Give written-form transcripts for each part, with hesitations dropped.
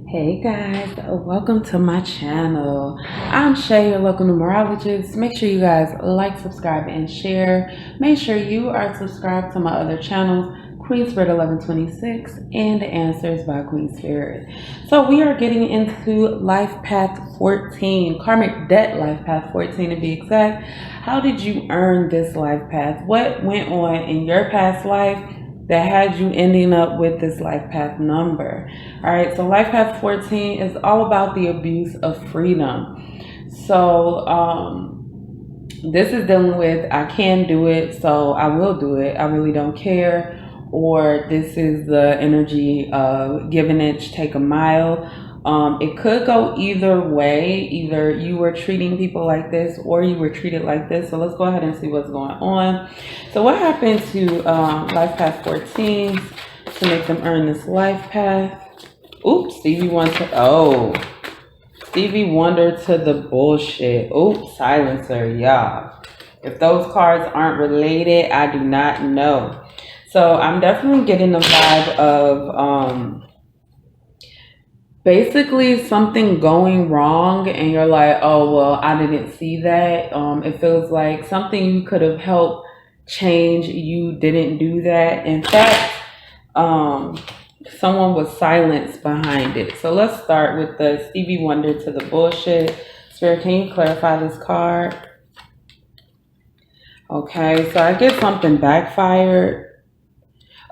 Hey guys, welcome to my channel. I'm Shay, your local numerologist. Make sure you guys like, subscribe, and share. Make sure you are subscribed to my other channels, Queen Spirit 1126 and Answers by Queen Spirit. So we are getting into Life Path 14, Karmic Debt Life Path 14 to be exact. How did you earn this life path? What went on in your past life that had you ending up with this life path number? All right, so life path 14 is all about the abuse of freedom. So this is dealing with I can do it, so I will do it, I really don't care. Or this is the energy of give an inch, take a mile. It could go either way. Either you were treating people like this or you were treated like this. So let's go ahead and see what's going on. So what happened to life path 14 to make them earn this life path? Oops, Stevie Wonder to the bullshit. Oops, silencer, y'all. If those cards aren't related, I do not know. So I'm definitely getting the vibe of basically something going wrong and you're like, oh, well, I didn't see that. It feels like something you could have helped change. You didn't do that. In fact, someone was silenced behind it. So let's start with the Stevie Wonder to the bullshit. Spirit, can you clarify this card? Okay, so I get something backfired.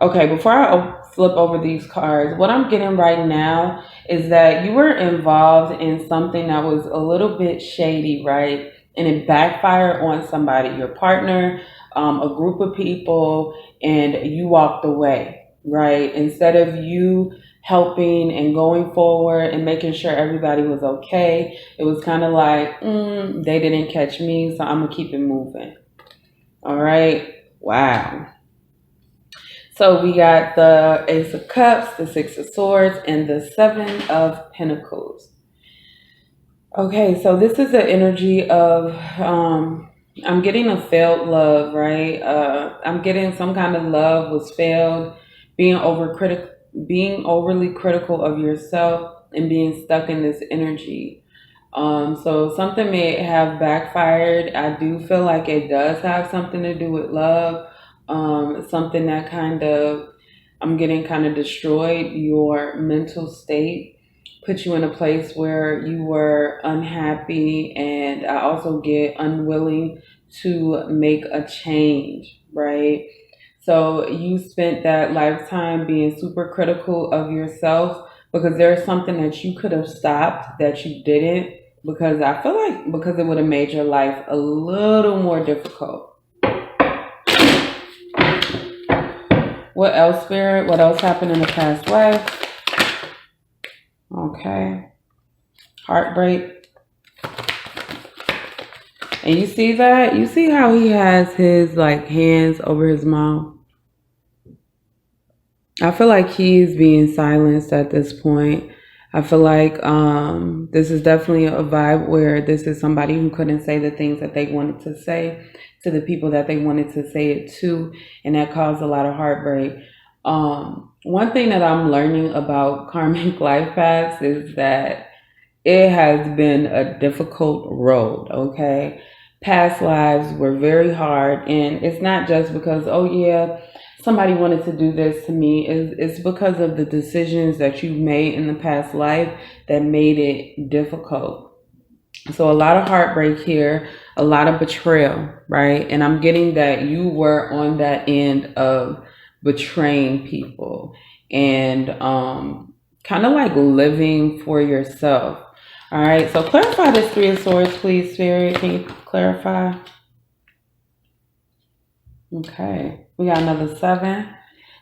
Okay, before I flip over these cards, what I'm getting right now is that you were involved in something that was a little bit shady, right? And it backfired on somebody, your partner, a group of people, and you walked away, right? Instead of you helping and going forward and making sure everybody was okay, it was kind of like, they didn't catch me, so I'm going to keep it moving. All right. Wow. So we got the Ace of Cups, the Six of Swords, and the Seven of Pentacles. Okay, so this is the energy of, I'm getting a failed love, right? I'm getting some kind of love was failed, being overly critical of yourself and being stuck in this energy. So something may have backfired. I do feel like it does have something to do with love. Something that I'm getting kind of destroyed your mental state, put you in a place where you were unhappy, and I also get unwilling to make a change, right? So you spent that lifetime being super critical of yourself because there's something that you could have stopped that you didn't, because I feel like because it would have made your life a little more difficult. What else, Spirit? What else happened in the past life? Okay. Heartbreak. And you see that? You see how he has his hands over his mouth? I feel like he's being silenced at this point. I feel like this is definitely a vibe where this is somebody who couldn't say the things that they wanted to say to the people that they wanted to say it to, and that caused a lot of heartbreak. One thing that I'm learning about karmic life paths is that it has been a difficult road, okay? Past lives were very hard, and it's not just because, oh yeah, somebody wanted to do this to me. It's because of the decisions that you've made in the past life that made it difficult. So a lot of heartbreak here, a lot of betrayal, right? And I'm getting that you were on that end of betraying people and kind of like living for yourself. All right, so clarify this Three of Swords, please, Spirit. Can you clarify? Okay, we got another 7.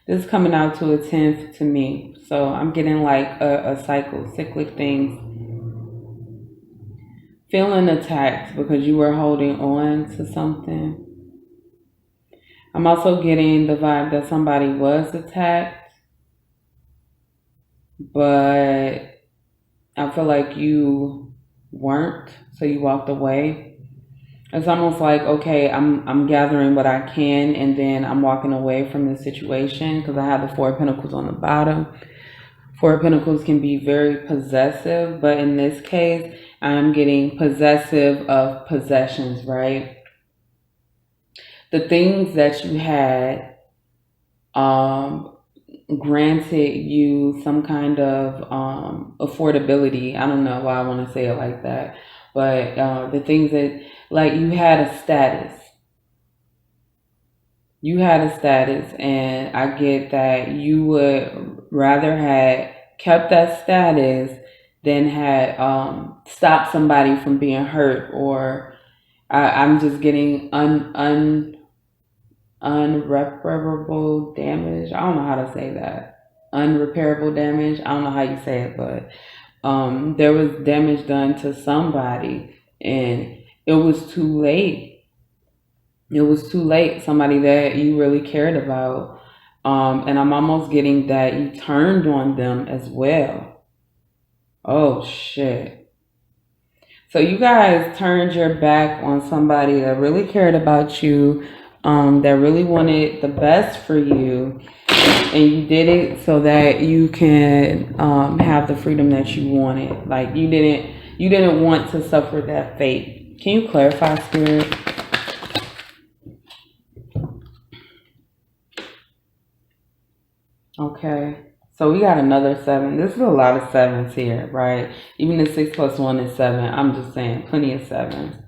This is coming out to a 10th to me. So I'm getting like a cyclic things. Feeling attacked because you were holding on to something. I'm also getting the vibe that somebody was attacked, but I feel like you weren't, so you walked away. It's almost like, okay, I'm gathering what I can, and then I'm walking away from the situation because I have the Four of Pentacles on the bottom. Four of Pentacles can be very possessive, but in this case, I'm getting possessive of possessions, right? The things that you had granted you some kind of affordability. I don't know why I want to say it like that, but the things that, like, you had a status. You had a status, and I get that you would rather had kept that status than had stopped somebody from being hurt, or I'm just getting unrepairable damage. I don't know how to say that. Unrepairable damage. I don't know how you say it, but there was damage done to somebody, and it was too late. It was too late. Somebody that you really cared about. And I'm almost getting that you turned on them as well. Oh, shit. So you guys turned your back on somebody that really cared about you, that really wanted the best for you. And you did it so that you can have the freedom that you wanted. Like, you didn't want to suffer that fate. Can you clarify, Spirit? Okay, so we got another 7. This is a lot of 7s here, right? Even the 6 plus 1 is 7. I'm just saying, plenty of 7s.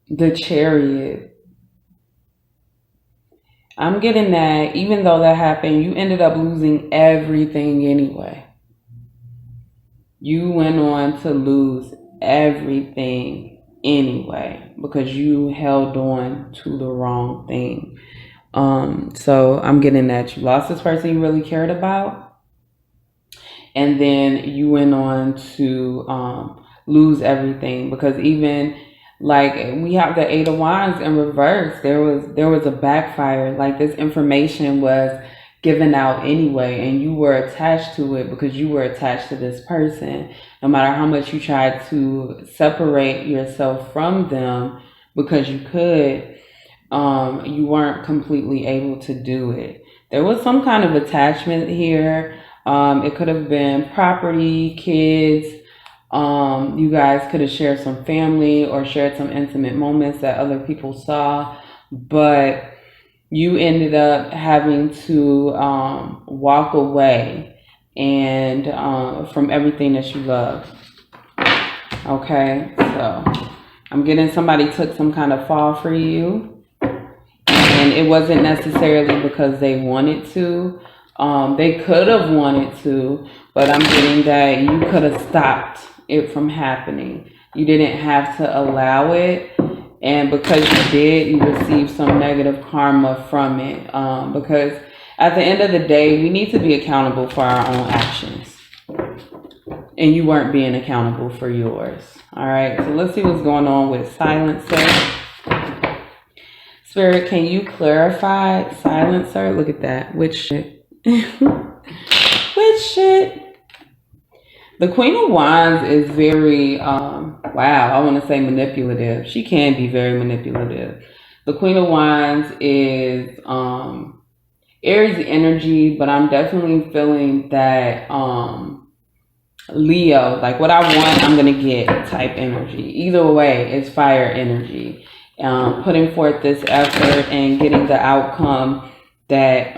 The Chariot. I'm getting that even though that happened, you ended up losing everything anyway. You went on to lose everything anyway because you held on to the wrong thing. So I'm getting that you lost this person you really cared about, and then you went on to lose everything, because even like we have the 8 of Wands in reverse, there was a backfire. Like, this information was given out anyway, and you were attached to it because you were attached to this person. No matter how much you tried to separate yourself from them because you could, you weren't completely able to do it. There was some kind of attachment here. It could have been property, kids. You guys could have shared some family or shared some intimate moments that other people saw, but you ended up having to walk away and from everything that you love. Okay, so I'm getting somebody took some kind of fall for you, and it wasn't necessarily because they wanted to. They could have wanted to, but I'm getting that you could have stopped it from happening. You didn't have to allow it. And because you did, you received some negative karma from it. Because at the end of the day, we need to be accountable for our own actions. And you weren't being accountable for yours. All right, so let's see what's going on with Silencer. Spirit, can you clarify Silencer? Look at that. Which shit? Which shit? The Queen of Wands is very, wow, I want to say manipulative. She can be very manipulative. The Queen of Wands is Aries energy, but I'm definitely feeling that Leo, like what I want, I'm going to get type energy. Either way, it's fire energy. Putting forth this effort and getting the outcome that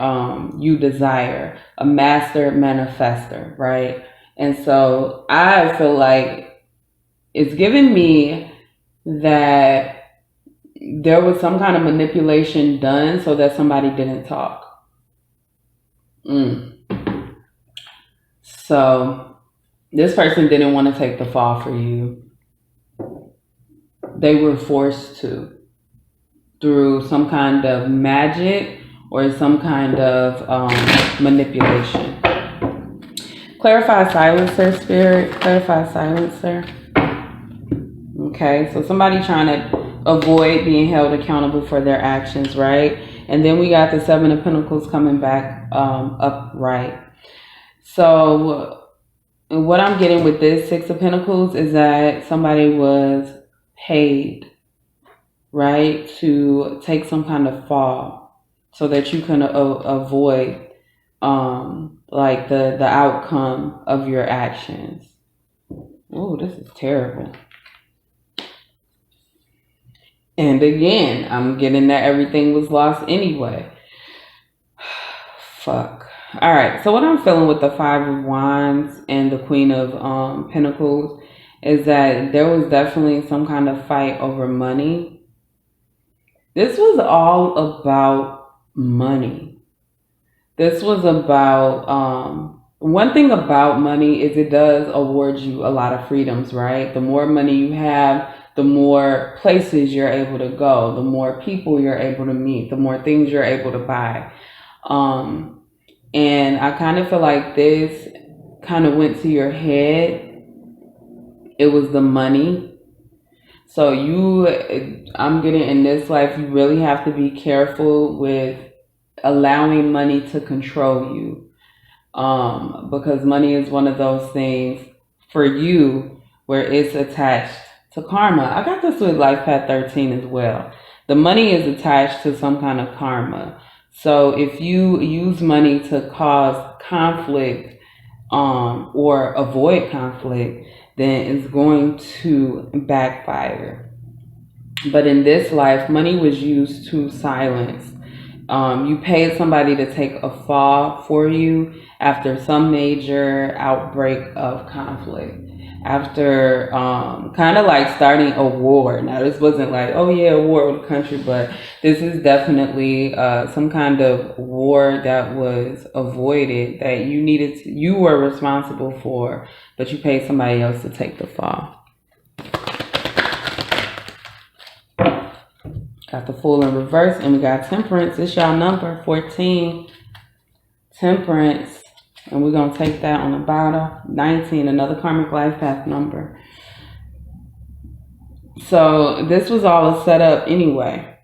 you desire. A master manifester, right? And so I feel like it's giving me that there was some kind of manipulation done so that somebody didn't talk. So this person didn't want to take the fall for you. They were forced to, through some kind of magic or some kind of manipulation. Clarify Silencer, Spirit. Clarify Silencer. Okay, so somebody trying to avoid being held accountable for their actions, right? And then we got the 7 of Pentacles coming back upright. So what I'm getting with this 6 of Pentacles is that somebody was paid, right, to take some kind of fall. so that you can avoid like the outcome of your actions. Oh, this is terrible. And again, I'm getting that everything was lost anyway. Fuck. All right. So what I'm feeling with the Five of Wands and the Queen of Pentacles is that there was definitely some kind of fight over money. This was all about money. This was about one thing about money is it does award you a lot of freedoms, right? The more money you have, the more places you're able to go, the more people you're able to meet, the more things you're able to buy. And I kind of feel like this kind of went to your head. It was the money. So I'm getting in this life, you really have to be careful with allowing money to control you. Because money is one of those things for you where it's attached to karma. I got this with Life Path 13 as well. The money is attached to some kind of karma. So if you use money to cause conflict or avoid conflict, then it's going to backfire. But in this life, money was used to silence. You paid somebody to take a fall for you after some major outbreak of conflict. After kind of like starting a war. Now, this wasn't like, oh yeah, a war with a country, but this is definitely some kind of war that was avoided that you were responsible for, but you paid somebody else to take the fall. Got the Fool in reverse, and we got Temperance. It's y'all number 14. Temperance. And we're going to take that on the bottom. 19, another karmic life path number. So this was all a setup anyway.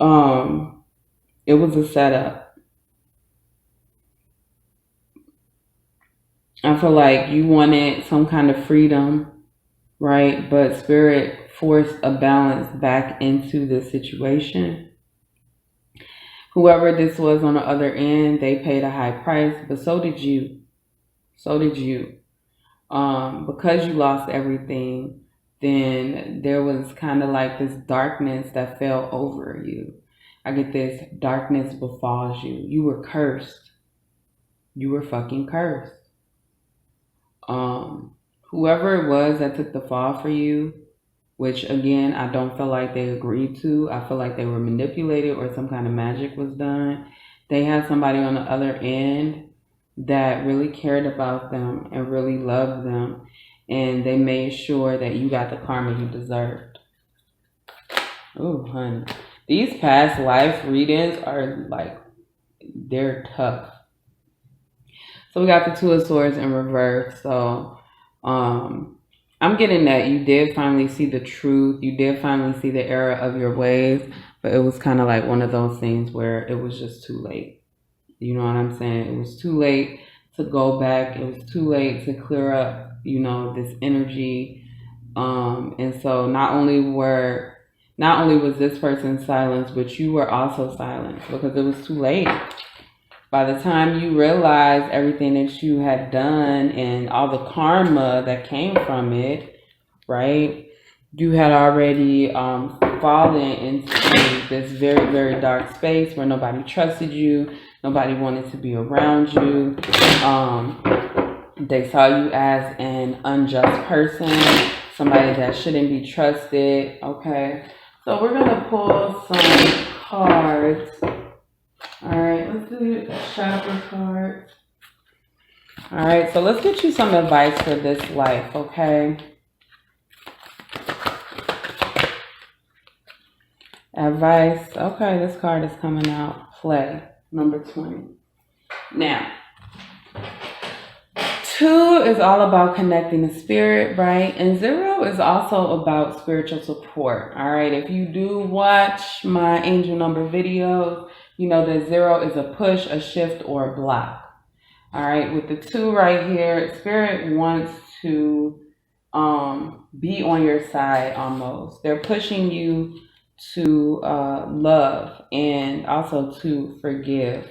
It was a setup. I feel like you wanted some kind of freedom, right? But Spirit forced a balance back into the situation. Whoever this was on the other end, they paid a high price, but so did you. So did you. Because you lost everything, then there was kind of like this darkness that fell over you. I get this, darkness befalls you. You were cursed. You were fucking cursed. Whoever it was that took the fall for you, which again, I don't feel like they agreed to. I feel like they were manipulated or some kind of magic was done. They had somebody on the other end that really cared about them and really loved them. And they made sure that you got the karma you deserved. Oh, honey. These past life readings are like, they're tough. So we got the Two of Swords in reverse. So, I'm getting that you did finally see the truth. You did finally see the error of your ways, but it was kind of like one of those things where it was just too late. You know what I'm saying? It was too late to go back. It was too late to clear up, this energy. And so not only was this person silenced, but you were also silenced because it was too late. By the time you realized everything that you had done and all the karma that came from it, right, you had already fallen into this very, very dark space where nobody trusted you, nobody wanted to be around you. They saw you as an unjust person, somebody that shouldn't be trusted, okay? So we're going to pull some cards. All right, let's do a chakra card. All right, so let's get you some advice for this life, okay? Advice. Okay, this card is coming out. Play, number 20. Now, 2 is all about connecting the spirit, right? And 0 is also about spiritual support, all right? If you do watch my angel number videos, you know that 0 is a push, a shift, or a block. All right, with the 2 right here, Spirit wants to be on your side almost. They're pushing you to love and also to forgive.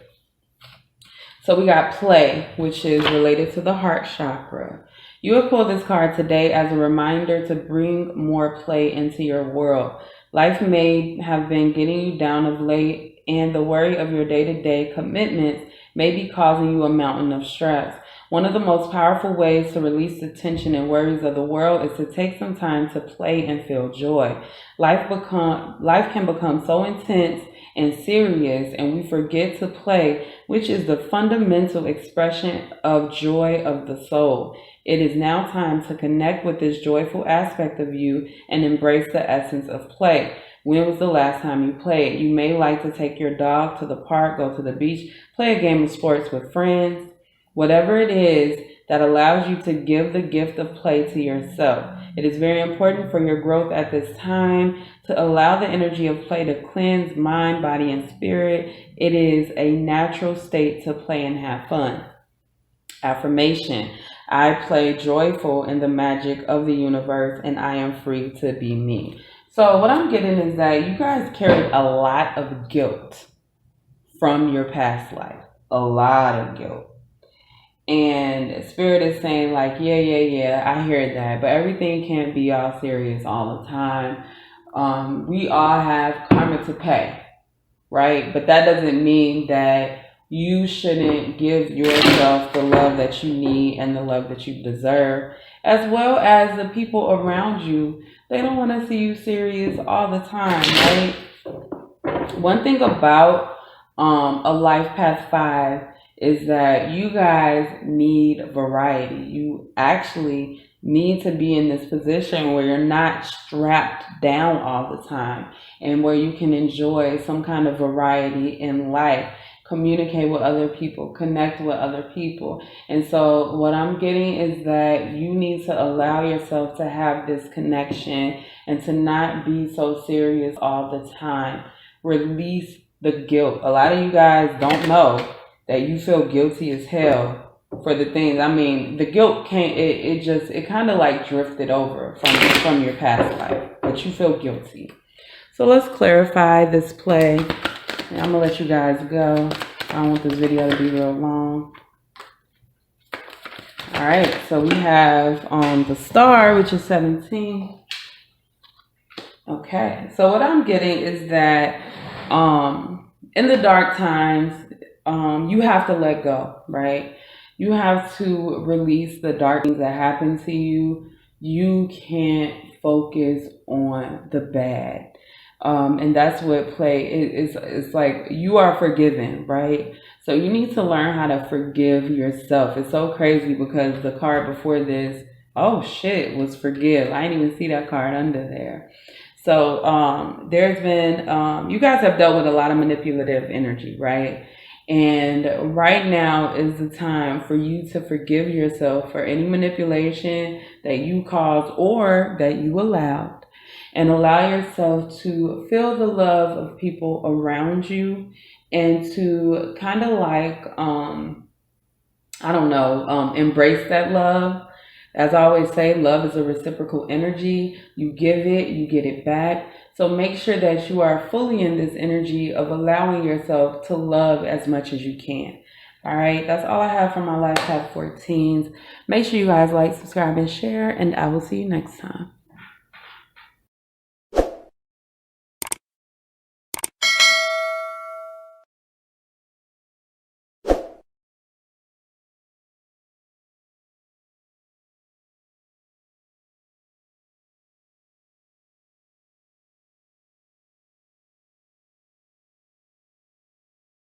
So we got play, which is related to the heart chakra. You have pulled this card today as a reminder to bring more play into your world. Life may have been getting you down of late, and the worry of your day-to-day commitments may be causing you a mountain of stress. One of the most powerful ways to release the tension and worries of the world is to take some time to play and feel joy. Life can become so intense and serious, and we forget to play, which is the fundamental expression of joy of the soul. It is now time to connect with this joyful aspect of you and embrace the essence of play. When was the last time you played? You may like to take your dog to the park, go to the beach, play a game of sports with friends. Whatever it is that allows you to give the gift of play to yourself. It is very important for your growth at this time to allow the energy of play to cleanse mind, body, and spirit. It is a natural state to play and have fun. Affirmation: I play joyful in the magic of the universe, and I am free to be me. So what I'm getting is that you guys carry a lot of guilt from your past life. A lot of guilt. And spirit is saying like, yeah, I hear that, but everything can't be all serious all the time. We all have karma to pay, right? But that doesn't mean that you shouldn't give yourself the love that you need and the love that you deserve, as well as the people around you. They don't want to see you serious all the time, right? One thing about a life path 5 is that you guys need variety. You actually need to be in this position where you're not strapped down all the time and where you can enjoy some kind of variety in life, communicate with other people, connect with other people. And so what I'm getting is that you need to allow yourself to have this connection and to not be so serious all the time. Release the guilt. A lot of you guys don't know that you feel guilty as hell for the things. I mean, the guilt can't, it kind of like drifted over from your past life, but you feel guilty. So let's clarify this play. And I'm gonna let you guys go. I don't want this video to be real long. All right, so we have the star, which is 17. Okay, so what I'm getting is that in the dark times, you have to let go, right? You have to release the dark things that happen to you. You can't focus on the bad. And that's what play is. It's like you are forgiven, right? So you need to learn how to forgive yourself. It's so crazy because the card before this, oh shit, was forgive. I didn't even see that card under there. So there's been, you guys have dealt with a lot of manipulative energy, right? And right now is the time for you to forgive yourself for any manipulation that you caused or that you allowed, and allow yourself to feel the love of people around you and to kind of like, embrace that love. As I always say, love is a reciprocal energy. You give it, you get it back. So make sure that you are fully in this energy of allowing yourself to love as much as you can. All right, that's all I have for my Life Path 14s. Make sure you guys like, subscribe, and share, and I will see you next time.